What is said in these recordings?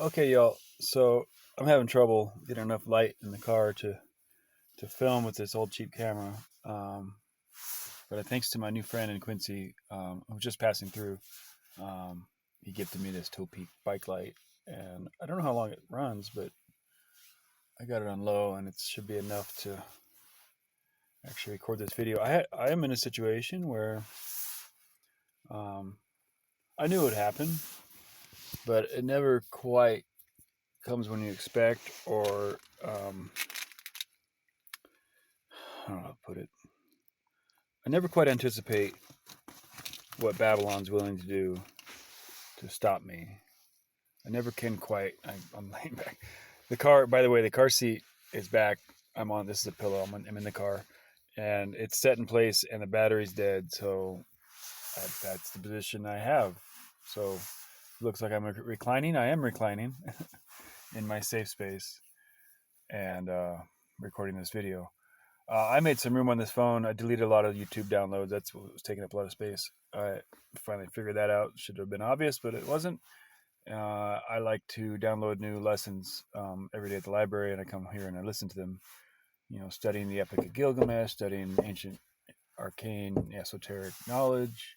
Okay, y'all. So I'm having trouble getting enough light in the car to film with this old cheap camera. Um, but thanks to my new friend in Quincy, who was just passing through, um, he gifted me this Tow Peak bike light, and I don't know how long it runs, but I got it on low, and it should be enough to actually record this video. I am in a situation where um, I knew it would happen, but it never quite comes when you expect, or I don't know how to put it. I never quite anticipate what Babylon's willing to do to stop me. I never can quite. I'm laying back. The car, by the way, the car seat is back. I'm on. This is a pillow. I'm in the car, and it's set in place, and the battery's dead. So that's the position I have. So it looks like I'm reclining. I am reclining in my safe space and recording this video. I made some room on this phone. I deleted a lot of YouTube downloads. That's what was taking up a lot of space. I finally figured that out. Should have been obvious, but it wasn't. I like to download new lessons every day at the library, and I come here and I listen to them. You know, studying the Epic of Gilgamesh, studying ancient, arcane, esoteric knowledge.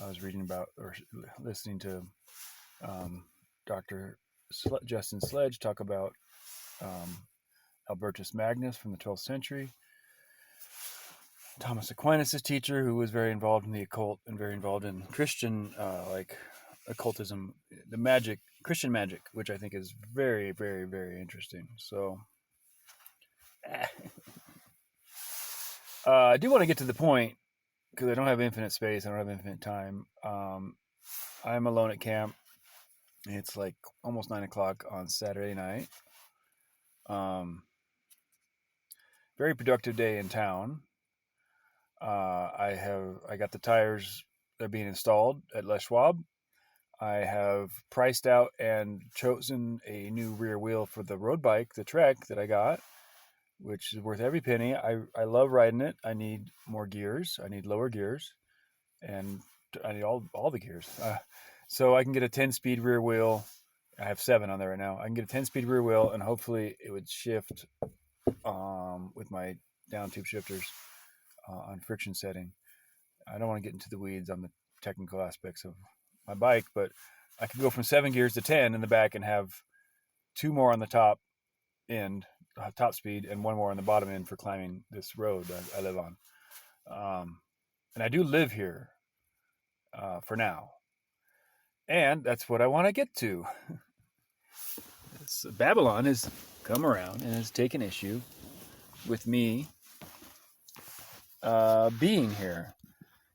I was reading about or listening to Dr. Justin Sledge talk about um, Albertus Magnus from the 12th century. Thomas Aquinas' teacher, who was very involved in the occult and very involved in Christian, like occultism, the magic, Christian magic, which I think is very, very, very interesting. So I do want to get to the point because I don't have infinite space. I don't have infinite time. I'm alone at camp. It's like almost 9 o'clock on Saturday night. Very productive day in town. I got the tires. They're being installed at Les Schwab. I have priced out and chosen a new rear wheel for the road bike, the Trek that I got, which is worth every penny. I love riding it. I need more gears. I need lower gears, and I need all the gears. So I can get a 10-speed rear wheel. I have 7 on there right now. I can get a 10-speed rear wheel, and hopefully it would shift with my down tube shifters on friction setting. I don't want to get into the weeds on the technical aspects of my bike, but I could go from 7 gears to 10 in the back and have 2 more on the top end, top speed, and 1 more on the bottom end for climbing this road I live on. And I do live here for now. And that's what I want to get to. Babylon has come around and has taken issue with me being here.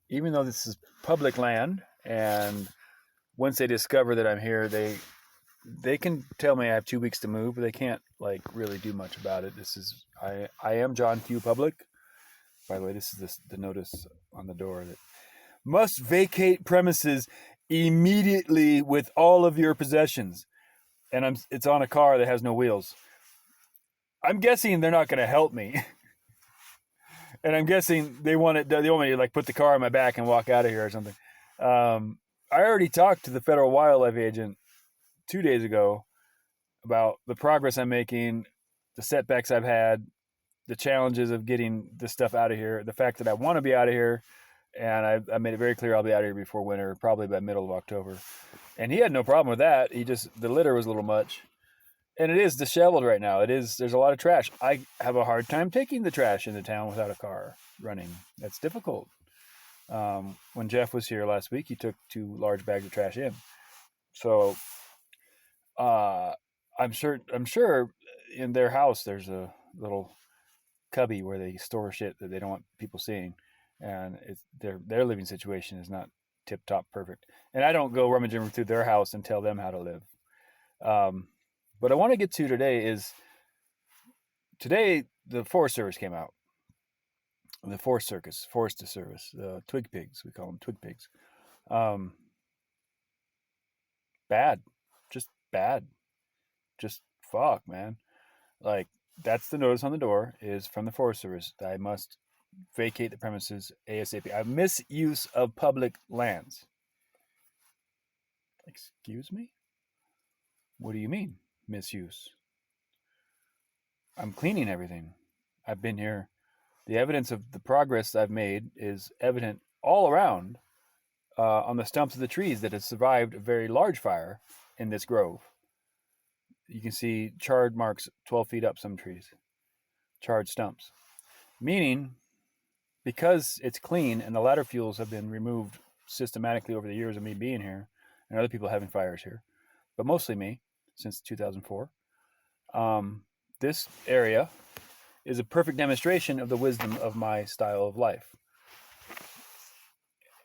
Even though this is public land, and once they discover that I'm here, they can tell me I have 2 weeks to move, but they can't like really do much about it. I am John Q. Public. By the way, this is the notice on the door that must vacate premises immediately with all of your possessions. And it's on a car that has no wheels. I'm guessing they're not going to help me. And I'm guessing they want me to like put the car on my back and walk out of here or something. I already talked to the federal wildlife agent 2 days ago about the progress I'm making, the setbacks I've had, the challenges of getting this stuff out of here, the fact that I want to be out of here, and I made it very clear I'll be out of here before winter, probably by middle of October. And he had no problem with that. The litter was a little much. And it is disheveled right now. There's a lot of trash. I have a hard time taking the trash into town without a car running. That's difficult. When Jeff was here last week, he took 2 large bags of trash in. So I'm sure in their house there's a little cubby where they store shit that they don't want people seeing, and their living situation is not tip top perfect. And I don't go rummaging through their house and tell them how to live. What I want to get to today the Forest Service came out. The Forest Service, the twig pigs, we call them twig pigs. Bad, just bad, just fuck, man. Like, that's the notice on the door is from the Forest Service that I must vacate the premises ASAP. I misuse of public lands. Excuse me? What do you mean, misuse? I'm cleaning everything. I've been here. The evidence of the progress I've made is evident all around on the stumps of the trees that have survived a very large fire in this grove. You can see charred marks 12 feet up some trees, charred stumps. Meaning, because it's clean and the ladder fuels have been removed systematically over the years of me being here and other people having fires here, but mostly me since 2004, this area is a perfect demonstration of the wisdom of my style of life.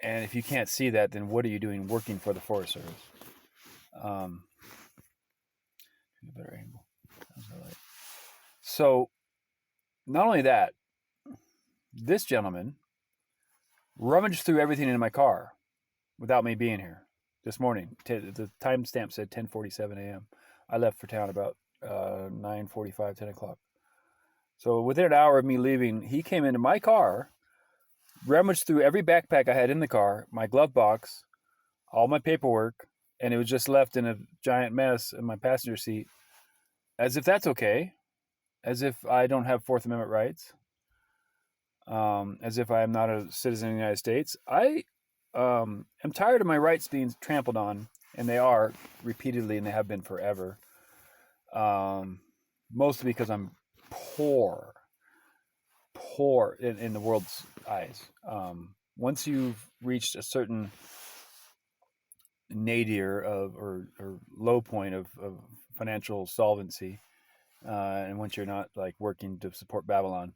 And if you can't see that, then what are you doing working for the Forest Service? A better angle. So, not only that, this gentleman rummaged through everything in my car without me being here this morning. The timestamp said 10:47 a.m. I left for town about 9:45, 10 o'clock. So within an hour of me leaving, he came into my car, rummaged through every backpack I had in the car, my glove box, all my paperwork, and it was just left in a giant mess in my passenger seat, as if that's okay, as if I don't have Fourth Amendment rights, as if I am not a citizen of the United States. I am tired of my rights being trampled on, and they are repeatedly, and they have been forever. Mostly because I'm poor in the world's eyes. Once you've reached a certain nadir of or low point of financial solvency, and once you're not like working to support Babylon,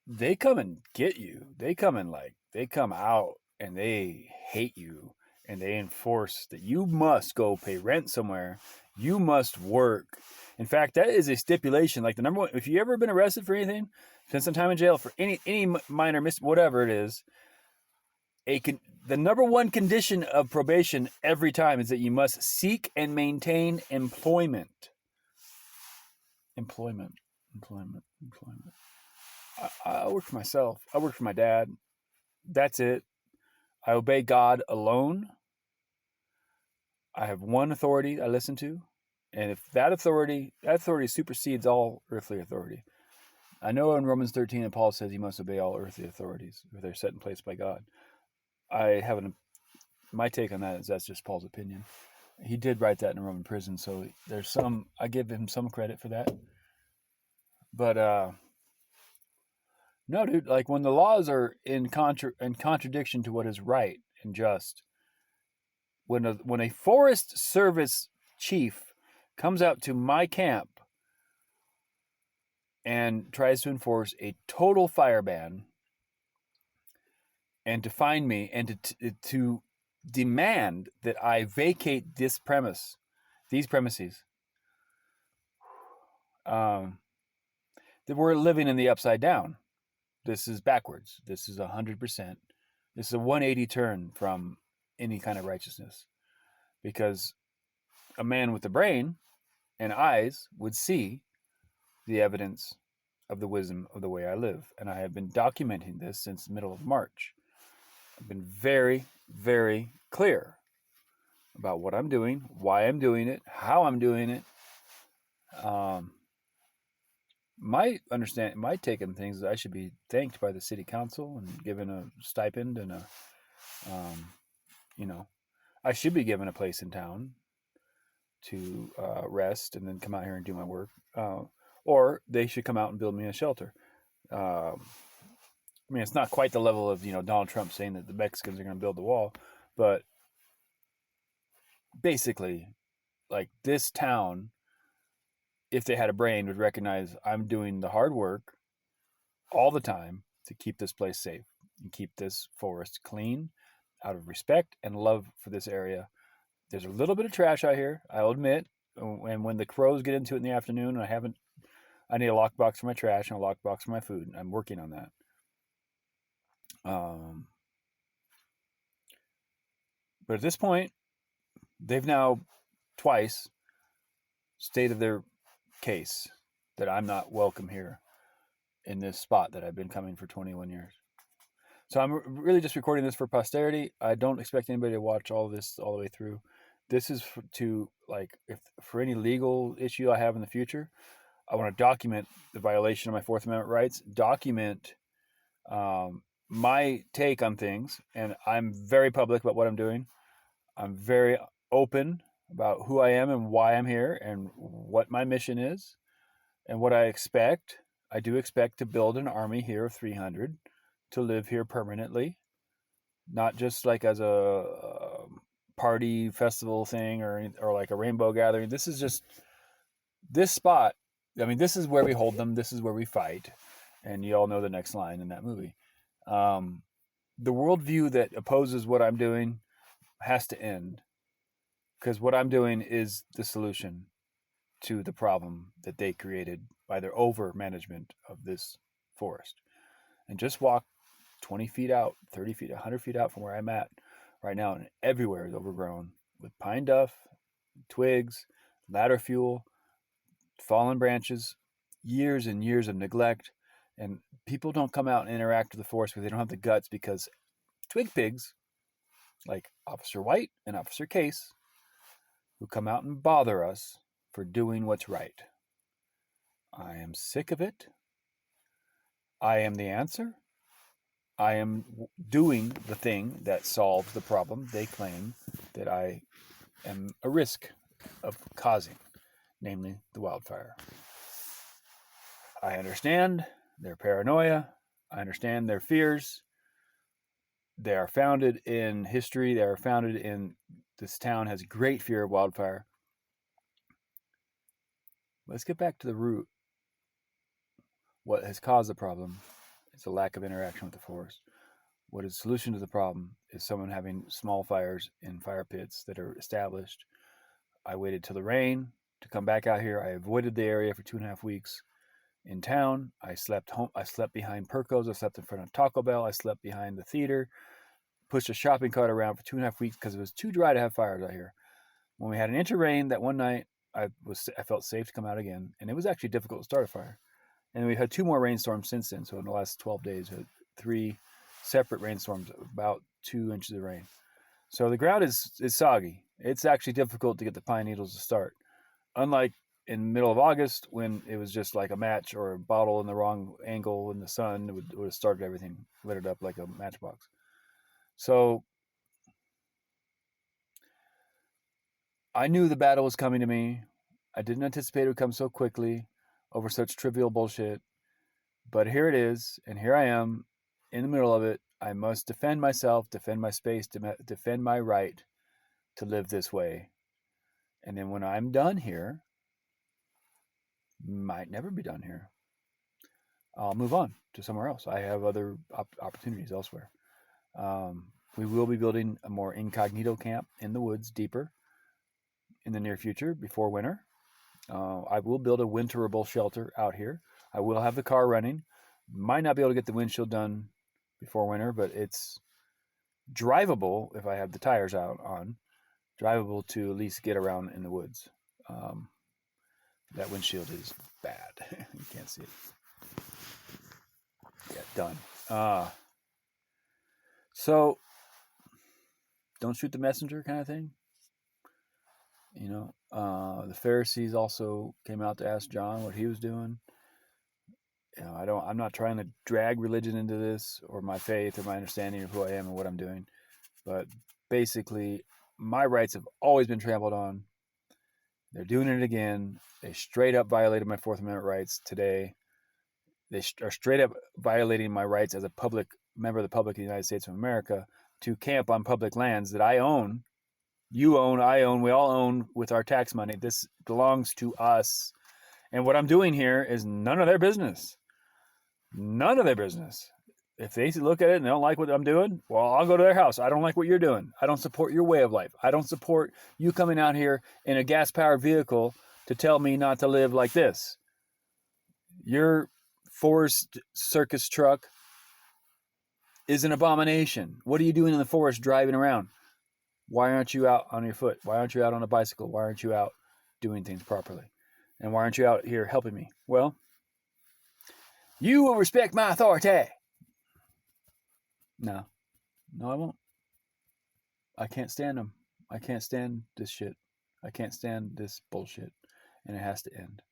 they come and get you. They come out and they hate you, and they enforce that you must go pay rent somewhere. You must work. In fact, that is a stipulation. Like the number one, if you ever been arrested for anything, spend some time in jail for any minor whatever it is, the number one condition of probation every time is that you must seek and maintain employment. Employment. I work for myself. I work for my dad. That's it. I obey God alone. I have one authority I listen to. And if that authority supersedes all earthly authority. I know in Romans 13 that Paul says you must obey all earthly authorities if they're set in place by God. My take on that is that's just Paul's opinion. He did write that in a Roman prison, so I give him some credit for that. But no, dude, like when the laws are in contradiction to what is right and just, when a Forest Service chief comes out to my camp and tries to enforce a total fire ban and to find me and to demand that I vacate these premises, that we're living in the upside down. This is backwards. This is 100%. This is a 180 turn from any kind of righteousness, because a man with a brain and eyes would see the evidence of the wisdom of the way I live. And I have been documenting this since the middle of March. I've been very, very clear about what I'm doing, why I'm doing it, how I'm doing it. My take on things is I should be thanked by the city council and given a stipend and I should be given a place in town to rest and then come out here and do my work. Or they should come out and build me a shelter. I mean, it's not quite the level of, Donald Trump saying that the Mexicans are going to build the wall, but basically, like this town, if they had a brain, would recognize I'm doing the hard work all the time to keep this place safe and keep this forest clean out of respect and love for this area. There's a little bit of trash out here, I'll admit, and when the crows get into it in the afternoon, I need a lockbox for my trash and a lockbox for my food. I'm working on that. But at this point, they've now twice stated their case that I'm not welcome here in this spot that I've been coming for 21 years. So I'm really just recording this for posterity. I don't expect anybody to watch all of this all the way through. This is to, like, if for any legal issue I have in the future, I want to document the violation of my Fourth Amendment rights, document my take on things, and I'm very public about what I'm doing. I'm very open about who I am and why I'm here and what my mission is and what I expect. I do expect to build an army here of 300 to live here permanently, not just like as a party festival thing or like a rainbow gathering. This is just this spot. I mean, this is where we hold them. This is where we fight. And you all know the next line in that movie. Um, the worldview that opposes what I'm doing has to end, because what I'm doing is the solution to the problem that they created by their over management of this forest. And just walk 20 feet out, 30 feet, 100 feet out from where I'm at right now, and everywhere is overgrown with pine duff, twigs, ladder fuel, fallen branches, years and years of neglect. And people don't come out and interact with the forest because they don't have the guts, because twig pigs like Officer White and Officer Case, who come out and bother us for doing what's right. I am sick of it. I am the answer. I am doing the thing that solves the problem they claim that I am a risk of causing, namely the wildfire. I understand their paranoia. I understand their fears. They are founded in history. They are founded in, this town has great fear of wildfire. Let's get back to the root. What has caused the problem is a lack of interaction with the forest. What is the solution to the problem is someone having small fires in fire pits that are established. I waited till the rain to come back out here. I avoided the area for 2.5 weeks in town. I slept home. I slept behind Perco's. I slept in front of Taco Bell. I slept behind the theater. Pushed a shopping cart around for 2.5 weeks because it was too dry to have fires out here. When we had an inch of rain that one night, I felt safe to come out again, and it was actually difficult to start a fire. And we've had 2 more rainstorms since then. So in the last 12 days, we had 3 separate rainstorms, about 2 inches of rain. So the ground is soggy. It's actually difficult to get the pine needles to start. Unlike in the middle of August, when it was just like a match or a bottle in the wrong angle in the sun, it would have started everything, lit it up like a matchbox. So I knew the battle was coming to me. I didn't anticipate it would come so quickly over such trivial bullshit. But here it is, and here I am in the middle of it. I must defend myself, defend my space, defend my right to live this way. And then when I'm done here, might never be done here, I'll move on to somewhere else. I have other opportunities elsewhere. We will be building a more incognito camp in the woods, deeper, in the near future, before winter. I will build a winterable shelter out here. I will have the car running. Might not be able to get the windshield done before winter, but it's drivable if I have the tires out on. Drivable to at least get around in the woods. That windshield is bad. You can't see it. Yeah, done. So, don't shoot the messenger kind of thing. You know, the Pharisees also came out to ask John what he was doing. You know, I'm not trying to drag religion into this, or my faith, or my understanding of who I am and what I'm doing. But basically, my rights have always been trampled on. They're doing it again. They straight up violated my Fourth Amendment rights today. They are straight up violating my rights as a public member of the public of the United States of America to camp on public lands that I own. You own, I own, we all own with our tax money. This belongs to us. And what I'm doing here is none of their business. None of their business. If they look at it and they don't like what I'm doing, well, I'll go to their house. I don't like what you're doing. I don't support your way of life. I don't support you coming out here in a gas-powered vehicle to tell me not to live like this. Your forest circus truck is an abomination. What are you doing in the forest driving around? Why aren't you out on your foot? Why aren't you out on a bicycle? Why aren't you out doing things properly? And why aren't you out here helping me? Well, you will respect my authority. No, I won't. I can't stand them. I can't stand this shit. I can't stand this bullshit. And it has to end.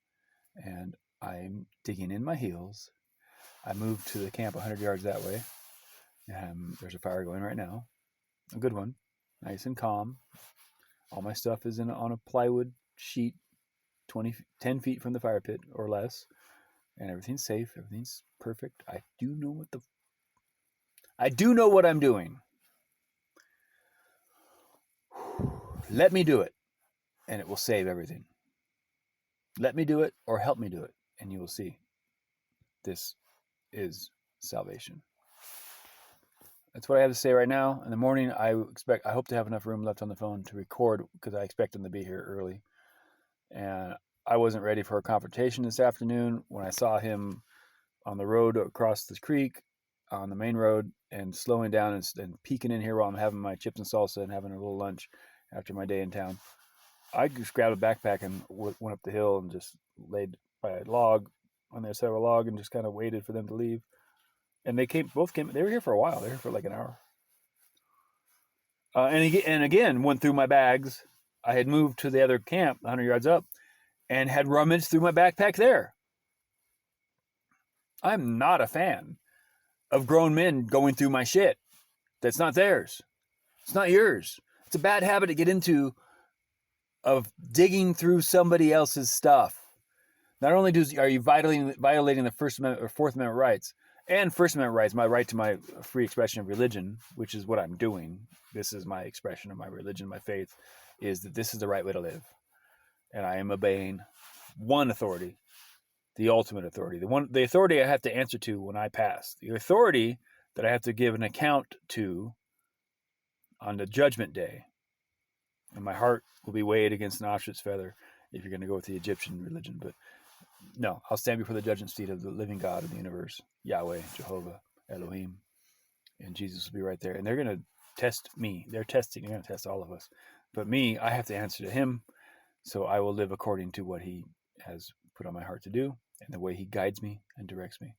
And I'm digging in my heels. I moved to the camp 100 yards that way. There's a fire going right now. A good one. Nice and calm. All my stuff is on a plywood sheet 10 feet from the fire pit or less. And everything's safe. Everything's perfect. I do know what I'm doing. Let me do it, and it will save everything. Let me do it or help me do it, and you will see. This is salvation. That's what I have to say right now. In the morning, I hope to have enough room left on the phone to record because I expect him to be here early. And I wasn't ready for a confrontation this afternoon when I saw him on the road across the creek on the main road and slowing down and peeking in here while I'm having my chips and salsa and having a little lunch after my day in town. I just grabbed a backpack and went up the hill and just laid by a log on the other side of a log and just kind of waited for them to leave. And they both came. They were here for a while. They were here for like an hour. And again, went through my bags. I had moved to the other camp, 100 yards up, and had rummaged through my backpack there. I'm not a fan of grown men going through my shit. That's not theirs. It's not yours. It's a bad habit to get into of digging through somebody else's stuff. Not only are you violating the First Amendment or Fourth Amendment rights, and First Amendment rights, my right to my free expression of religion, which is what I'm doing. This is my expression of my religion, my faith, is that this is the right way to live. And I am obeying one authority, the ultimate authority, the authority I have to answer to when I pass, the authority that I have to give an account to on the judgment day. And my heart will be weighed against an ostrich feather if you're going to go with the Egyptian religion. But no, I'll stand before the judgment seat of the living God of the universe, Yahweh, Jehovah, Elohim, and Jesus will be right there. And they're going to test me. They're going to test all of us. But me, I have to answer to him. So I will live according to what he has put on my heart to do and the way he guides me and directs me.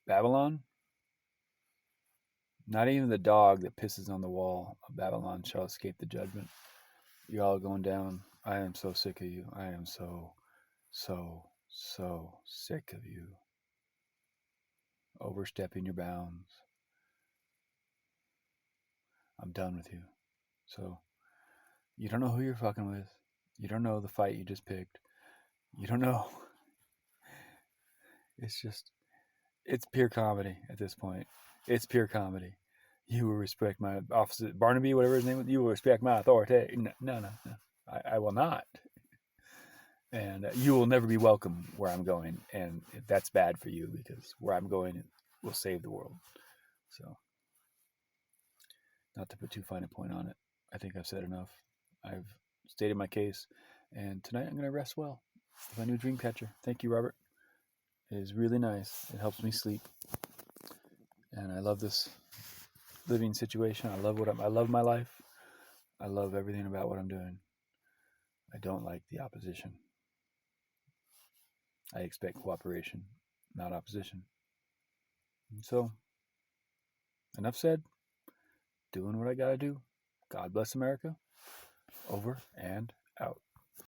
Babylon, not even the dog that pisses on the wall of Babylon shall escape the judgment. You're all going down. I am so sick of you. I am so sick of you. Overstepping your bounds. I'm done with you. So, you don't know who you're fucking with. You don't know the fight you just picked. You don't know. It's pure comedy at this point. It's pure comedy. You will respect my officer, Barnaby, whatever his name was. You will respect my authority. No. I will not. And you will never be welcome where I'm going. And that's bad for you because where I'm going it will save the world. So, not to put too fine a point on it. I think I've said enough. I've stated my case. And tonight I'm going to rest well with my new dream catcher. Thank you, Robert. It is really nice. It helps me sleep. And I love this living situation. I love my life. I love everything about what I'm doing. I don't like the opposition. I expect cooperation, not opposition. And so, enough said. Doing what I gotta do. God bless America. Over and out.